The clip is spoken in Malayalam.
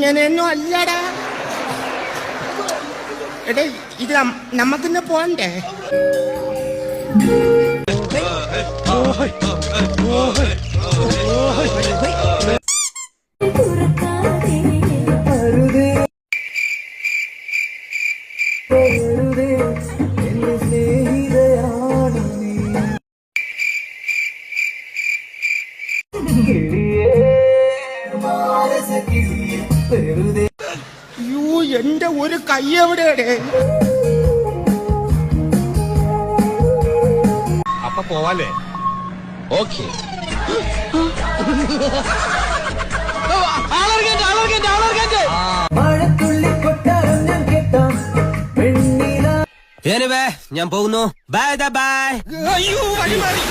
ഇങ്ങനെയൊന്നും അല്ലടാ. എടേ ഇത് നമ്മക്കിന്ന് പോണ്ടേ? യൂ, എന്റെ ഒരു കൈ എവിടെയാടേ? അപ്പൊ പോവാല്ലേ? ഓക്കെ. ഞാൻ പോകുന്നു. Bye bye. അയ്യോ, വഴി മാറി.